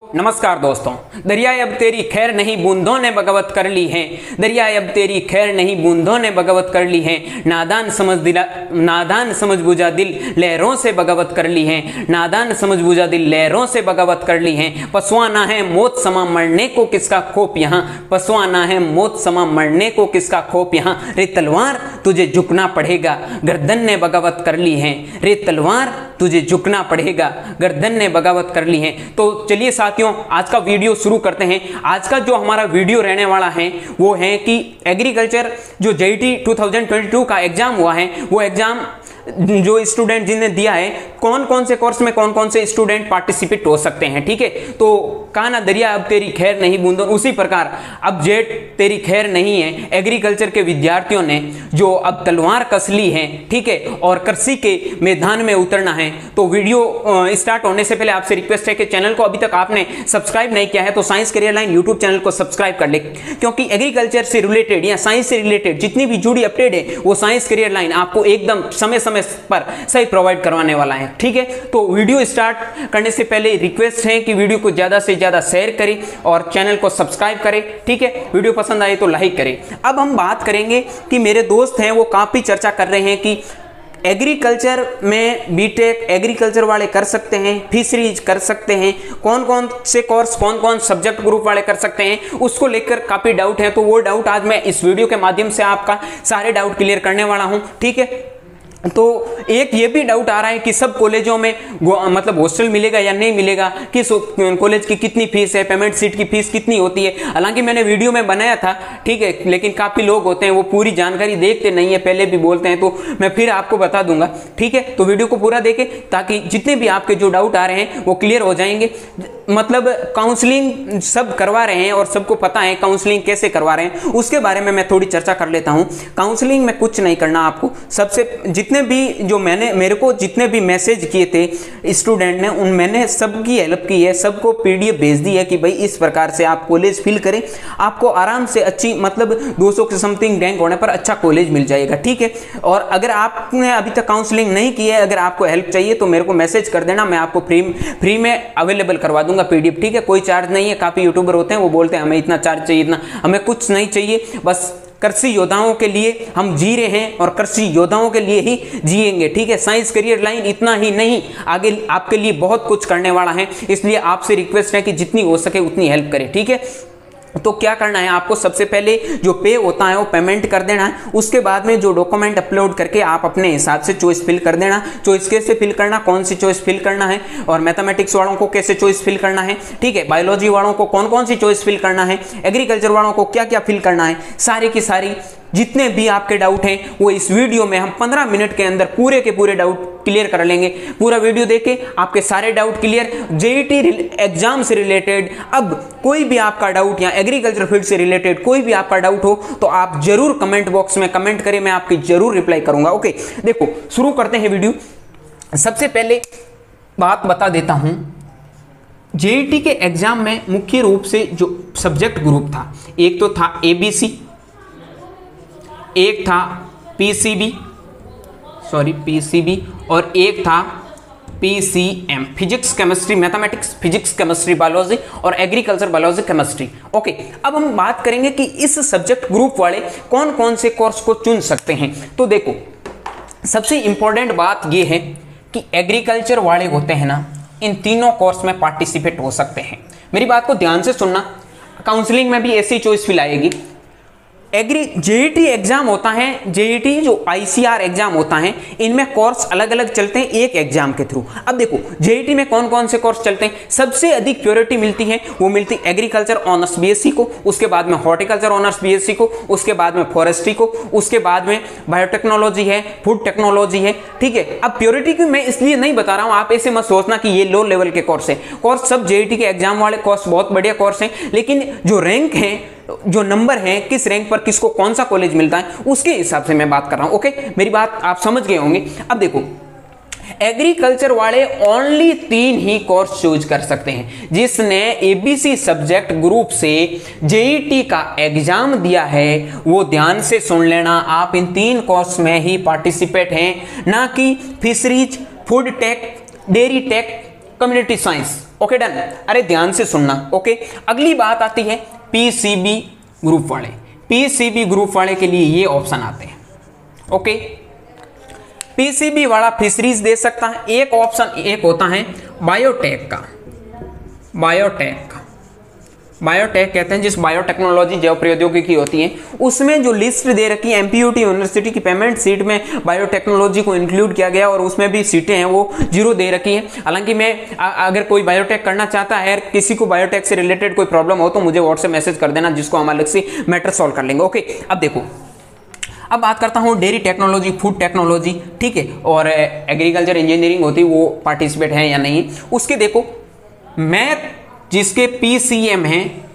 नमस्कार दोस्तों। दरियाए अब तेरी खैर नहीं बूंदों ने बगावत कर ली है। दरियाए अब तेरी खैर नहीं बूंदों ने बगावत कर ली है। नादान समझ बुझा दिल लहरों से बगावत कर ली है। नादान समझ बुझा दिल लहरों से बगावत कर ली है। पसवाना है मौत समा मरने को किसका खौफ यहाँ। पसवाना है मौत समा मरने को किसका खौफ यहाँ। रे तलवार तुझे झुकना पड़ेगा गर्दन ने बगावत कर ली है। रे तलवार तुझे झुकना पड़ेगा गर्दन ने बगावत कर ली है। तो चलिए साथियों, आज का वीडियो शुरू करते हैं। आज का जो हमारा वीडियो रहने वाला है वो है कि एग्रीकल्चर जो जेईटी 2022 का एग्जाम हुआ है, वो एग्जाम जो स्टूडेंट जिन्हें दिया है, कौन कौन से कोर्स में कौन कौन से स्टूडेंट पार्टिसिपेट हो सकते हैं। ठीक है, तो कहा ना दरिया अब तेरी खैर नहीं बूंदों, उसी प्रकार अब जेट तेरी खैर नहीं है। एग्रीकल्चर के विद्यार्थियों ने जो अब तलवार कस ली है, ठीक है, और कृषि के मैदान में उतरना है। तो वीडियो स्टार्ट होने से पहले आपसे रिक्वेस्ट है कि चैनल को अभी तक आपने सब्सक्राइब नहीं किया है तो science career line YouTube channel को सब्सक्राइब कर ले, क्योंकि एग्रीकल्चर से रिलेटेड या साइंस से रिलेटेड जितनी भी जुड़ी अपडेट है वो साइंस करियर लाइन आपको एकदम समय समय पर सही प्रोवाइड करवाने वाला है। ठीक है, तो वीडियो स्टार्ट करने से पहले रिक्वेस्ट है कि वीडियो को ज्यादा से ज्यादा शेयर करें और चैनल को सब्सक्राइब करें। ठीक है, वीडियो पसंद आए तो लाइक करें। अब हम बात करेंगे कि मेरे दोस्त हैं वो काफी चर्चा कर रहे हैं कि एग्रीकल्चर में बीटेक एग्रीकल्चर वाले कर सकते हैं, फिशरीज कर सकते हैं, कौन कौन से कोर्स कौन कौन सब्जेक्ट ग्रुप वाले कर सकते हैं, उसको लेकर काफी डाउट है। तो वो डाउट आज मैं इस वीडियो के माध्यम से आपका सारे डाउट क्लियर करने वाला हूं। ठीक है, तो एक ये भी डाउट आ रहा है कि सब कॉलेजों में मतलब हॉस्टल मिलेगा या नहीं मिलेगा, किस कॉलेज की कितनी फीस है, पेमेंट सीट की फीस कितनी होती है। हालांकि मैंने वीडियो में बनाया था, ठीक है, लेकिन काफी लोग होते हैं वो पूरी जानकारी देखते नहीं है, पहले भी बोलते हैं, तो मैं फिर आपको बता दूंगा। ठीक है, तो वीडियो को पूरा देखें ताकि जितने भी आपके जो डाउट आ रहे हैं वो क्लियर हो जाएंगे। मतलब काउंसलिंग सब करवा रहे हैं और सबको पता है काउंसलिंग कैसे करवा रहे हैं, उसके बारे में मैं थोड़ी चर्चा कर लेता हूं। काउंसलिंग में कुछ नहीं करना आपको, सबसे जितने भी जो मेरे को जितने भी मैसेज किए थे स्टूडेंट ने, उन मैंने सबकी हेल्प की है, सबको पीडीएफ भेज दी है कि भाई इस प्रकार से आप कॉलेज फिल करें, आपको आराम से अच्छी मतलब 200 के समथिंग रैंक होने पर अच्छा कॉलेज मिल जाएगा। ठीक है, और अगर आपने अभी तक काउंसलिंग नहीं की है, अगर आपको हेल्प चाहिए तो मेरे को मैसेज कर देना, मैं आपको फ्री में अवेलेबल करवा दूंगा पीडीएफ। ठीक है, कोई चार्ज नहीं है। काफी यूट्यूबर होते हैं वो बोलते हैं हमें इतना चार्ज चाहिए, इतना, हमें कुछ नहीं चाहिए, बस कृषि योद्धाओं के लिए हम जी रहे हैं और कृषि योद्धाओं के लिए ही जिएंगे। ठीक है, साइंस करियर लाइन इतना ही नहीं, आगे आपके लिए बहुत कुछ करने वाला है, इसलिए आपसे रिक्वेस्ट है कि जितनी हो सके उतनी हेल्प करें। ठीक है, तो क्या करना है आपको, सबसे पहले जो पे होता है वो पेमेंट कर देना है। उसके बाद में जो डॉक्यूमेंट अपलोड करके आप अपने हिसाब से चॉइस फिल कर देना। चॉइस कैसे फिल करना, कौन सी चॉइस फिल करना है, और मैथमेटिक्स वालों को कैसे चॉइस फिल करना है, ठीक है, बायोलॉजी वालों को कौन कौन सी चॉइस फिल करना है, एग्रीकल्चर वालों को क्या क्या फिल करना है, सारी की सारी जितने भी आपके डाउट हैं वो इस वीडियो में हम 15 मिनट के अंदर पूरे के पूरे डाउट क्लियर कर लेंगे। पूरा वीडियो देखे आपके सारे डाउट क्लियर। जेईटी एग्जाम से रिलेटेड अब कोई भी आपका डाउट या एग्रीकल्चर फील्ड से रिलेटेड कोई भी आपका डाउट हो तो आप जरूर कमेंट बॉक्स में कमेंट करें, मैं आपकी जरूर रिप्लाई करूंगा। ओके, देखो शुरू करते हैं वीडियो। सबसे पहले बात बता देता हूं, जेईटी के एग्जाम में मुख्य रूप से जो सब्जेक्ट ग्रुप था, एक तो था एबीसी, एक था पीसीबी और एक था PCM, physics chemistry mathematics, physics chemistry biology और एग्रीकल्चर बायोलॉजी केमिस्ट्री। ओके, अब हम बात करेंगे कि इस सब्जेक्ट ग्रुप वाले कौन कौन से कोर्स को चुन सकते हैं। तो देखो, सबसे इंपॉर्टेंट बात यह है कि एग्रीकल्चर वाले होते हैं ना, इन तीनों कोर्स में पार्टिसिपेट हो सकते हैं। मेरी बात को ध्यान से सुनना, काउंसलिंग में भी ऐसी चॉइस फिल आएगी। जेईटी एग्जाम होता है, जेईटी जो आईसीआर एग्जाम होता है, इनमें कोर्स अलग अलग चलते हैं एक एग्जाम के थ्रू। अब देखो जेईटी में कौन कौन से कोर्स चलते हैं, सबसे अधिक प्रायोरिटी मिलती है वो मिलती एग्रीकल्चर ऑनर्स बीएससी को, उसके बाद में हॉर्टिकल्चर ऑनर्स बीएससी को, उसके बाद में फॉरेस्ट्री को, उसके बाद में बायोटेक्नोलॉजी है, फूड टेक्नोलॉजी है। ठीक है, अब प्योरिटी की मैं इसलिए नहीं बता रहा हूं, आप ऐसे मत सोचना कि ये लो लेवल के कोर्स है। कोर्स सब जेईटी के एग्जाम वाले कोर्स बहुत बढ़िया कोर्स हैं, लेकिन जो रैंक है, जो नंबर है, किस रैंक पर किसको कौन सा कॉलेज मिलता है, उसके हिसाब से मैं बात कर रहा हूं। ओके, मेरी बात आप समझ गए होंगे। अब देखो, एग्रीकल्चर वाले ओनली 3 ही कोर्स चूज कर सकते हैं। जिसने एबीसी सब्जेक्ट ग्रुप से जेईटी का एग्जाम दिया है वो ध्यान से सुन लेना, आप इन 3 कोर्स में ही पार्टिसिपेट हैं, ना कि fisheries, food tech, dairy tech, community science. Okay done. अरे ध्यान से सुनना। ओके, अगली बात आती है पीसीबी ग्रुप वाले। पीसीबी ग्रुप वाले के लिए ये ऑप्शन आते हैं। ओके, पीसीबी वाला फिशरीज दे सकता है। एक ऑप्शन एक होता है बायोटेक का। बायोटेक कहते हैं जिस बायोटेक्नोलॉजी जैव प्रौद्योगिकी होती है, उसमें जो लिस्ट दे रखी है एमपीयूटी यूनिवर्सिटी की पेमेंट सीट में बायोटेक्नोलॉजी को इंक्लूड किया गया और उसमें भी सीटें हैं वो 0 दे रखी हैं। हालांकि मैं अगर कोई बायोटेक करना चाहता है, किसी को बायोटेक से रिलेटेड कोई प्रॉब्लम हो तो मुझे व्हाट्सएप मैसेज कर देना, जिसको हम अलग से मैटर सॉल्व कर लेंगे। ओके, अब देखो, अब बात करता हूँ डेयरी टेक्नोलॉजी, फूड टेक्नोलॉजी, ठीक है, और एग्रीकल्चर इंजीनियरिंग होती है, वो पार्टिसिपेट है या नहीं। उसके देखो मैथ जिसके पीसीएम हैं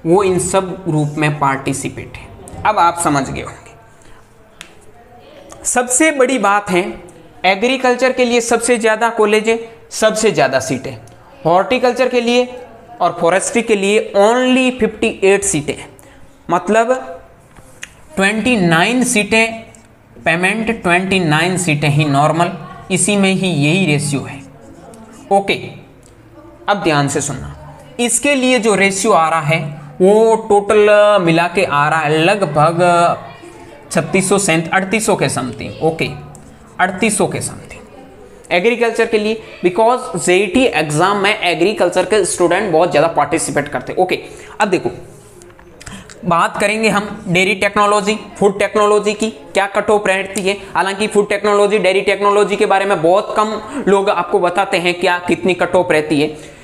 वो इन सब ग्रुप में पार्टिसिपेट है। अब आप समझ गए होंगे। सबसे बड़ी बात है एग्रीकल्चर के लिए सबसे ज्यादा कॉलेज है, सबसे ज्यादा सीटें। हॉर्टिकल्चर के लिए और फॉरेस्ट्री के लिए ओनली 58 सीटें, मतलब 29 सीटें पेमेंट, 29 सीटें ही नॉर्मल। इसी में ही यही रेशियो है। ओके, अब ध्यान से सुनना। इसके लिए जो रेशियो आ रहा है वो टोटल मिला के आ रहा है लगभग 3800 के समथिंग। ओके, 3800 के समथिंग एग्रीकल्चर के लिए, बिकॉज जेईटी एग्जाम में एग्रीकल्चर के स्टूडेंट बहुत ज्यादा पार्टिसिपेट करते हैं। ओके, अब देखो बात करेंगे हम डेयरी टेक्नोलॉजी, फूड टेक्नोलॉजी की क्या कट ऑफ रहती है। हालांकि फूड टेक्नोलॉजी, डेयरी टेक्नोलॉजी के बारे में बहुत कम लोग आपको बताते हैं क्या कितनी कट ऑफ रहती है।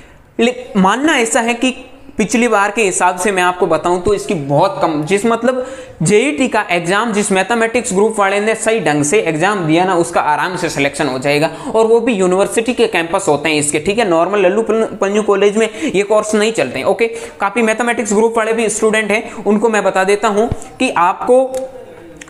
मानना ऐसा है कि पिछली बार के हिसाब से मैं आपको बताऊं तो इसकी बहुत कम, जिस मतलब जेईटी का एग्जाम जिस मैथमेटिक्स ग्रुप वाले ने सही ढंग से एग्जाम दिया ना, उसका आराम से सिलेक्शन हो जाएगा। और वो भी यूनिवर्सिटी के कैंपस होते हैं इसके, ठीक है, नॉर्मल लल्लू पंजू कॉलेज में ये कोर्स नहीं चलते हैं। ओके, काफी मैथमेटिक्स ग्रुप वाले भी स्टूडेंट हैं, उनको मैं बता देता हूं कि आपको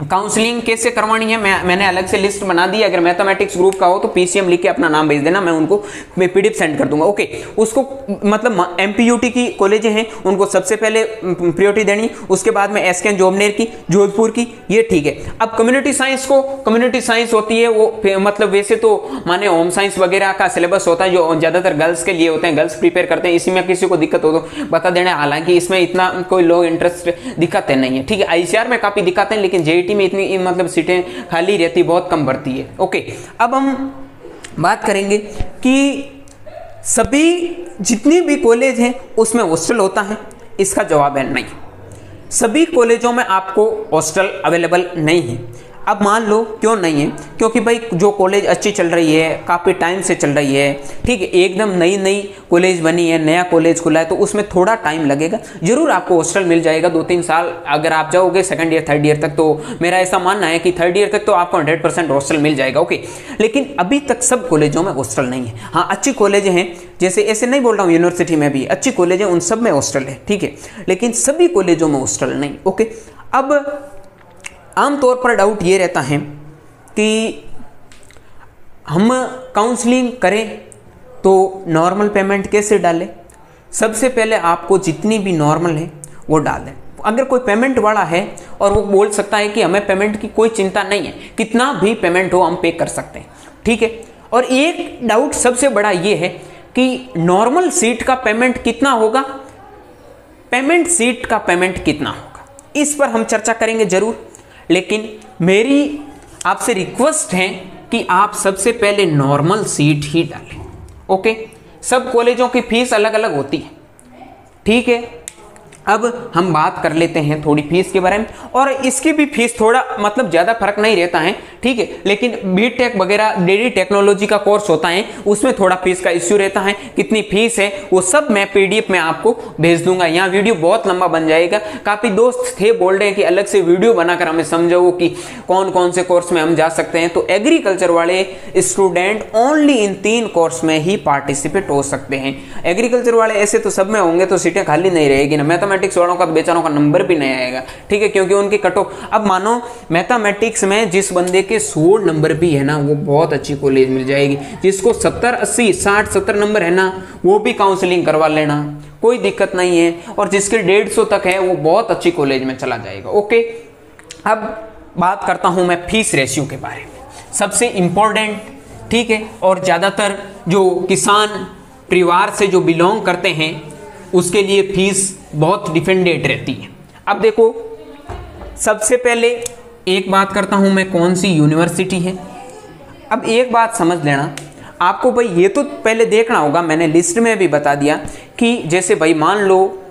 काउंसलिंग कैसे करवानी है। मैंने अलग से लिस्ट बना दी। अगर मैथमेटिक्स ग्रुप का हो तो पीसीएम लिख के अपना नाम भेज देना, मैं उनको पीडीएफ सेंड कर दूंगा। ओके, उसको मतलब एमपीयूटी की कॉलेजें हैं उनको सबसे पहले प्रायोरिटी देनी, उसके बाद में एसकेएन जोबनेर की, जोधपुर की, ये ठीक है। अब कम्युनिटी साइंस को, कम्युनिटी साइंस होती है वो मतलब वैसे तो माने होम साइंस वगैरह का सिलेबस होता है जो ज्यादातर गर्ल्स के लिए होते हैं, गर्ल्स प्रिपेयर करते हैं। इसी में किसी को दिक्कत हो तो बता देना। हालांकि इसमें इतना कोई लोग इंटरेस्ट दिखाते नहीं है, ठीक है। आईसीआर में काफी दिखाते हैं, लेकिन जेईटी में इतनी मतलब सीटें खाली रहती, बहुत कम भरती है। ओके, अब हम बात करेंगे कि सभी जितनी भी कॉलेज हैं उसमें हॉस्टल होता है। इसका जवाब है नहीं, सभी कॉलेजों में आपको हॉस्टल अवेलेबल नहीं है। अब मान लो क्यों नहीं है, क्योंकि भाई जो कॉलेज अच्छी चल रही है, काफ़ी टाइम से चल रही है, ठीक है, एकदम नई नई कॉलेज बनी है, नया कॉलेज खुला है, तो उसमें थोड़ा टाइम लगेगा। जरूर आपको हॉस्टल मिल जाएगा 2-3 साल अगर आप जाओगे सेकंड ईयर थर्ड ईयर तक, तो मेरा ऐसा मानना है कि थर्ड ईयर तक तो आपको 100% हॉस्टल मिल जाएगा। ओके, लेकिन अभी तक सब कॉलेजों में हॉस्टल नहीं है। हाँ, अच्छी कॉलेज हैं, जैसे ऐसे नहीं बोल रहा हूँ, यूनिवर्सिटी में भी अच्छी कॉलेज है, उन सब में हॉस्टल है, ठीक है, लेकिन सभी कॉलेजों में हॉस्टल नहीं। ओके, अब आमतौर पर डाउट ये रहता है कि हम काउंसलिंग करें तो नॉर्मल पेमेंट कैसे डालें। सबसे पहले आपको जितनी भी नॉर्मल है वो डालें। अगर कोई पेमेंट वाला है और वो बोल सकता है कि हमें पेमेंट की कोई चिंता नहीं है, कितना भी पेमेंट हो हम पे कर सकते हैं, ठीक है। और एक डाउट सबसे बड़ा ये है कि नॉर्मल सीट का पेमेंट कितना होगा, पेमेंट सीट का पेमेंट कितना होगा, इस पर हम चर्चा करेंगे जरूर। लेकिन मेरी आपसे रिक्वेस्ट है कि आप सबसे पहले नॉर्मल सीट ही डालें। ओके, सब कॉलेजों की फीस अलग अलग होती है, ठीक है। अब हम बात कर लेते हैं थोड़ी फीस के बारे में, और इसकी भी फीस थोड़ा मतलब ज़्यादा फर्क नहीं रहता है, ठीक है, लेकिन बीटेक वगैरह डेयरी टेक्नोलॉजी का कोर्स होता है उसमें थोड़ा फीस का इश्यू रहता है। कितनी फीस है वो सब मैं पीडीएफ में आपको भेज दूंगा। यहाँ वीडियो बहुत लंबा बन जाएगा। काफ़ी दोस्त थे बोल रहे हैं कि अलग से वीडियो बनाकर हमें समझाओ कि कौन कौन से कोर्स में हम जा सकते हैं। तो एग्रीकल्चर वाले स्टूडेंट ओनली इन 3 कोर्स में ही पार्टिसिपेट हो सकते हैं। एग्रीकल्चर वाले ऐसे तो सब में होंगे तो सीटें खाली नहीं रहेगी ना। मैथमेटिक्स वालों का बेचारों का नंबर भी नहीं आएगा, ठीक है, क्योंकि उनकी कट ऑफ, अब मानो मैथमेटिक्स में जिस बंदे के 100 नंबर भी है ना, वो बहुत अच्छी कॉलेज मिल जाएगी। जिसको 70 80 60 70 नंबर है ना, वो भी काउंसलिंग करवा लेना, कोई दिक्कत नहीं है। और जिसके 150 तक है वो बहुत अच्छी कॉलेज में चला जाएगा। ओके, अब बात करता हूं मैं फीस रेशियो के बारे में, सबसे इंपॉर्टेंट, ठीक है। और ज्यादातर जो किसान परिवार से जो बिलोंग करते हैं उसके लिए फीस बहुत डिफरेंट रहती है। अब देखो, सबसे पहले एक बात करता हूं मैं, कौन सी यूनिवर्सिटी है। अब एक बात समझ लेना आपको भाई, ये तो पहले देखना होगा, मैंने लिस्ट में भी बता दिया कि जैसे भाई मान लो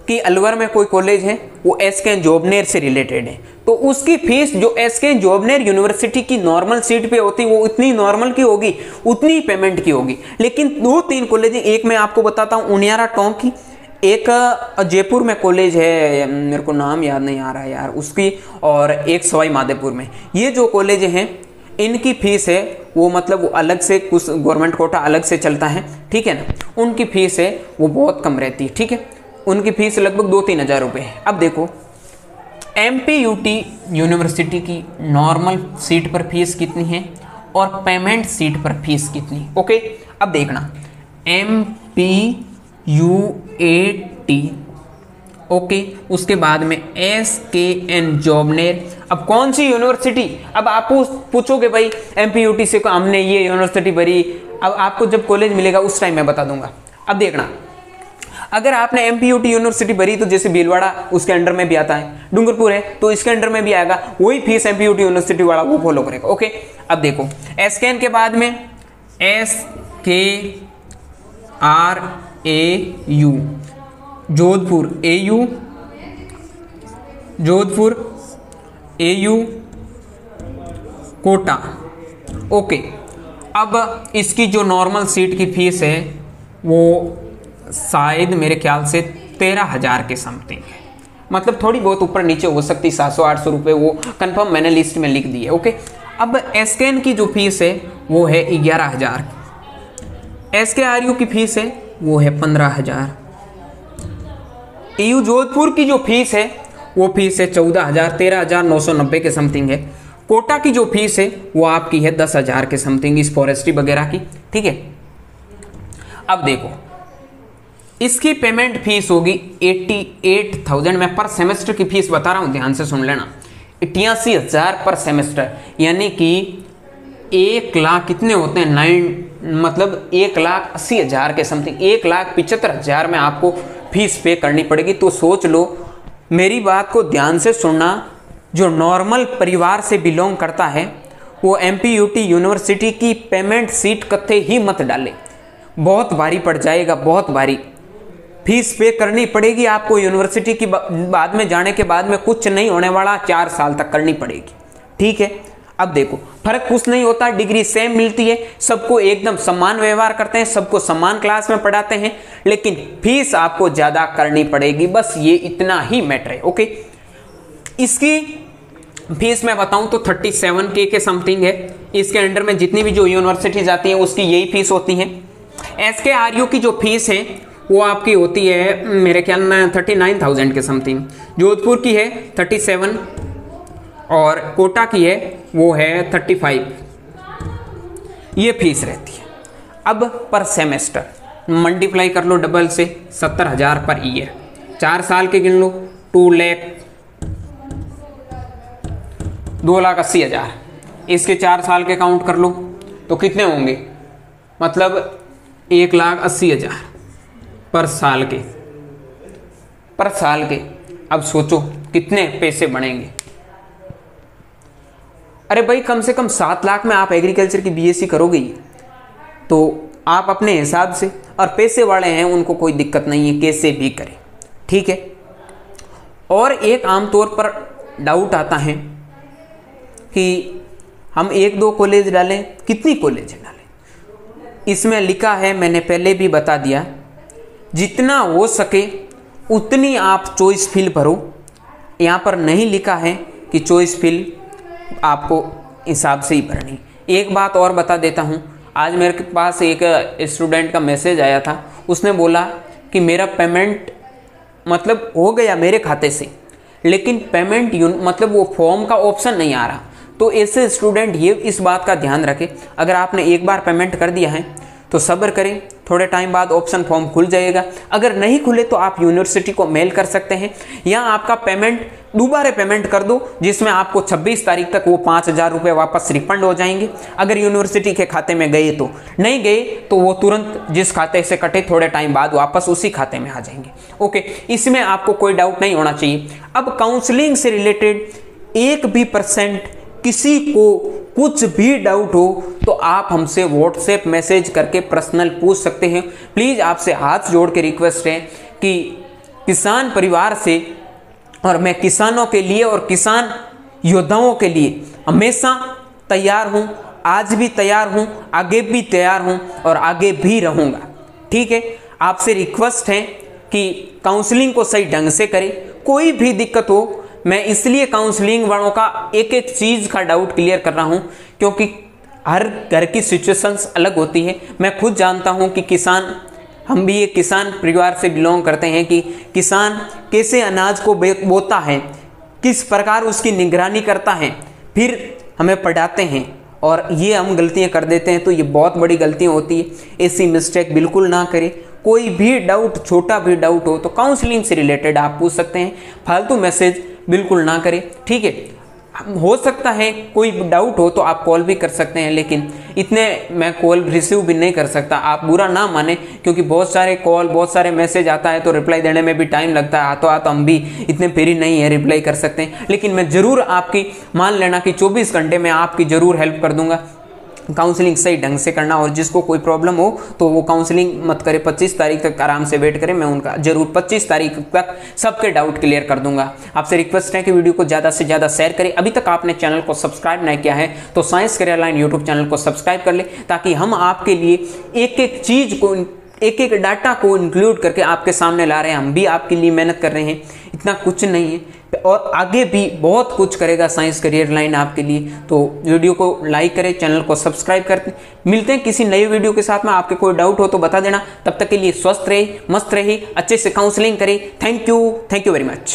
कि अलवर में कोई कॉलेज है, वो एसके जोबनेर से रिलेटेड है, तो उसकी फीस जो एसके जोबनेर यूनिवर्सिटी की नॉर्मल सीट पे होती वो इतनी नॉर्मल की होगी, उतनी ही पेमेंट की होगी। लेकिन 2-3 कॉलेज, एक मैं आपको बताता हूँ उनियारा टोंक की, एक जयपुर में कॉलेज है, मेरे को नाम याद नहीं आ रहा है यार उसकी, और एक सवाई माधोपुर में। ये जो कॉलेज हैं इनकी फीस है वो मतलब वो अलग से, कुछ गवर्नमेंट कोटा अलग से चलता है, ठीक है ना, उनकी फीस है वो बहुत कम रहती है, ठीक है, उनकी फीस लगभग 2-3 हज़ार रुपये है। अब देखो MPUT यूनिवर्सिटी की नॉर्मल सीट पर फीस कितनी है और पेमेंट सीट पर फीस कितनी। ओके, अब देखना MPUAT, ओके, उसके बाद में SKN जोबनेर। अब कौन सी यूनिवर्सिटी, अब आप पूछोगे भाई MPUT से हमने ये यूनिवर्सिटी भरी, अब आपको जब कॉलेज मिलेगा उस टाइम मैं बता दूंगा। अब देखना, अगर आपने MPUT यूनिवर्सिटी भरी तो जैसे भीलवाड़ा उसके अंडर में भी आता है, डूंगरपुर है तो इसके अंडर में भी आएगा, वही फीस MPUT यूनिवर्सिटी वाला वो फॉलो करेगा। ओके, अब देखो SKN के बाद में SKRAU Jodhpur, Jodhpur AU Kota. Okay, अब इसकी जो नॉर्मल सीट की फीस है वो शायद मेरे ख्याल से 13,000 के समथिंग है, मतलब थोड़ी बहुत ऊपर नीचे हो सकती, 700-800 रुपये, वो कंफर्म मैंने लिस्ट में लिख दी है। ओके, अब SKN की जो फीस है वो है 11,000, SKRU की फीस है वो है 15,000, AU जोधपुर की जो फीस है वो फीस है 14,000, 13,990 के समथिंग है। कोटा की जो फीस है वो आपकी है 10,000 के समथिंग, इस फॉरेस्ट्री वगैरह की, ठीक है। अब देखो इसकी पेमेंट फीस होगी 88,000, मैं पर सेमेस्टर की फीस बता रहा हूँ, ध्यान से सुन लेना, 88,000 पर सेमेस्टर, यानी कि 1 लाख कितने होते हैं, 9 मतलब 1,80,000 के समथिंग, 1,75,000 में आपको फीस पे करनी पड़ेगी। तो सोच लो, मेरी बात को ध्यान से सुनना, जो नॉर्मल परिवार से बिलोंग करता है वो MPUT यूनिवर्सिटी की पेमेंट सीट कत्थे ही मत डाले, बहुत भारी पड़ जाएगा, बहुत भारी फीस पे करनी पड़ेगी आपको यूनिवर्सिटी की, बाद में जाने के बाद में कुछ नहीं होने वाला, 4 साल तक करनी पड़ेगी, ठीक है। अब देखो फर्क कुछ नहीं होता, डिग्री सेम मिलती है, सबको एकदम समान व्यवहार करते हैं, सबको समान क्लास में पढ़ाते हैं, लेकिन फीस आपको ज्यादा करनी पड़ेगी, बस ये इतना ही मैटर है। ओके, इसकी फीस मैं बताऊं तो 37K के समथिंग है, इसके अंडर में जितनी भी जो यूनिवर्सिटीज आती हैं उसकी यही फीस होती है। SKRU की जो फीस है वो आपकी होती है मेरे ख्याल में 39,000 के समथिंग, जोधपुर की है 37 और कोटा की है वो है 35, ये फीस रहती है। अब पर सेमेस्टर मल्टीप्लाई कर लो डबल से, 70,000 पर ईयर, 4 साल के गिन लो, 2,80,000, इसके 4 साल के काउंट कर लो तो कितने होंगे, मतलब 1,80,000 पर साल के, अब सोचो कितने पैसे बनेंगे। अरे भाई कम से कम 7 लाख में आप एग्रीकल्चर की BSc करोगे तो आप अपने हिसाब से, और पैसे वाले हैं उनको कोई दिक्कत नहीं है, कैसे भी करें, ठीक है। और एक आमतौर पर डाउट आता है कि हम 1-2 कॉलेज डालें, कितनी कॉलेज डालें, इसमें लिखा है, मैंने पहले भी बता दिया, जितना हो सके उतनी आप चॉइस फिल भरो। यहाँ पर नहीं लिखा है कि चॉइस फिल आपको हिसाब से ही भरनी। एक बात और बता देता हूँ, आज मेरे पास एक स्टूडेंट का मैसेज आया था, उसने बोला कि मेरा पेमेंट मतलब हो गया मेरे खाते से, लेकिन पेमेंट मतलब वो फॉर्म का ऑप्शन नहीं आ रहा। तो ऐसे स्टूडेंट ये इस बात का ध्यान रखें, अगर आपने एक बार पेमेंट कर दिया है तो सब्र करें, थोड़े टाइम बाद ऑप्शन फॉर्म खुल जाएगा। अगर नहीं खुले तो आप यूनिवर्सिटी को मेल कर सकते हैं या आपका पेमेंट दोबारा पेमेंट कर दो, जिसमें आपको 26 तारीख तक वो 5,000 रुपये वापस रिफंड हो जाएंगे। अगर यूनिवर्सिटी के खाते में गए तो, नहीं गए तो वो तुरंत जिस खाते से कटे थोड़े टाइम बाद वापस उसी खाते में आ जाएंगे। ओके, इसमें आपको कोई डाउट नहीं होना चाहिए। अब काउंसलिंग से रिलेटेड 1% किसी को कुछ भी डाउट हो तो आप हमसे व्हाट्सएप मैसेज करके पर्सनल पूछ सकते हैं। प्लीज़ आपसे हाथ जोड़ के रिक्वेस्ट है कि किसान परिवार से, और मैं किसानों के लिए और किसान योद्धाओं के लिए हमेशा तैयार हूं, आज भी तैयार हूं, आगे भी तैयार हूं और आगे भी रहूंगा। ठीक है, आपसे रिक्वेस्ट है कि काउंसलिंग को सही ढंग से करें। कोई भी दिक्कत हो, मैं इसलिए काउंसलिंग वालों का एक एक चीज़ का डाउट क्लियर कर रहा हूं क्योंकि हर घर की सिचुएशंस अलग होती है। मैं खुद जानता हूं कि किसान, हम भी एक किसान परिवार से बिलोंग करते हैं, कि किसान कैसे अनाज को बोता है, किस प्रकार उसकी निगरानी करता है, फिर हमें पढ़ाते हैं और ये हम गलतियां कर देते हैं, तो ये बहुत बड़ी गलतियां होती है। ऐसी मिस्टेक बिल्कुल ना करें। कोई भी डाउट, छोटा भी डाउट हो तो काउंसलिंग से रिलेटेड आप पूछ सकते हैं, फालतू मैसेज बिल्कुल ना करें। ठीक है, हो सकता है कोई डाउट हो तो आप कॉल भी कर सकते हैं, लेकिन इतने मैं कॉल रिसीव भी नहीं कर सकता, आप बुरा ना माने, क्योंकि बहुत सारे कॉल, बहुत सारे मैसेज आता है तो रिप्लाई देने में भी टाइम लगता है। तो हम भी इतने फ्री नहीं है रिप्लाई कर सकते हैं, लेकिन मैं ज़रूर आपकी, मान लेना कि 24 घंटे में आपकी ज़रूर हेल्प कर दूंगा। काउंसलिंग सही ढंग से करना, और जिसको कोई प्रॉब्लम हो तो वो काउंसलिंग मत करे, 25 तारीख तक आराम से वेट करें। मैं उनका जरूर 25 तारीख तक सबके डाउट क्लियर कर दूंगा। आपसे रिक्वेस्ट है कि वीडियो को ज़्यादा से ज़्यादा शेयर करें। अभी तक आपने चैनल को सब्सक्राइब नहीं किया है तो science career line YouTube channel को सब्सक्राइब कर ले, ताकि हम आपके लिए एक एक चीज़ को, एक एक डाटा को इंक्लूड करके आपके सामने ला रहे हैं। हम भी आपके लिए मेहनत कर रहे हैं, इतना कुछ नहीं है, और आगे भी बहुत कुछ करेगा साइंस करियर लाइन आपके लिए। तो वीडियो को लाइक करें, चैनल को सब्सक्राइब करें। मिलते हैं किसी नई वीडियो के साथ में। आपके कोई डाउट हो तो बता देना। तब तक के लिए स्वस्थ रहे, मस्त रहे, अच्छे से काउंसलिंग करें। Thank you very much.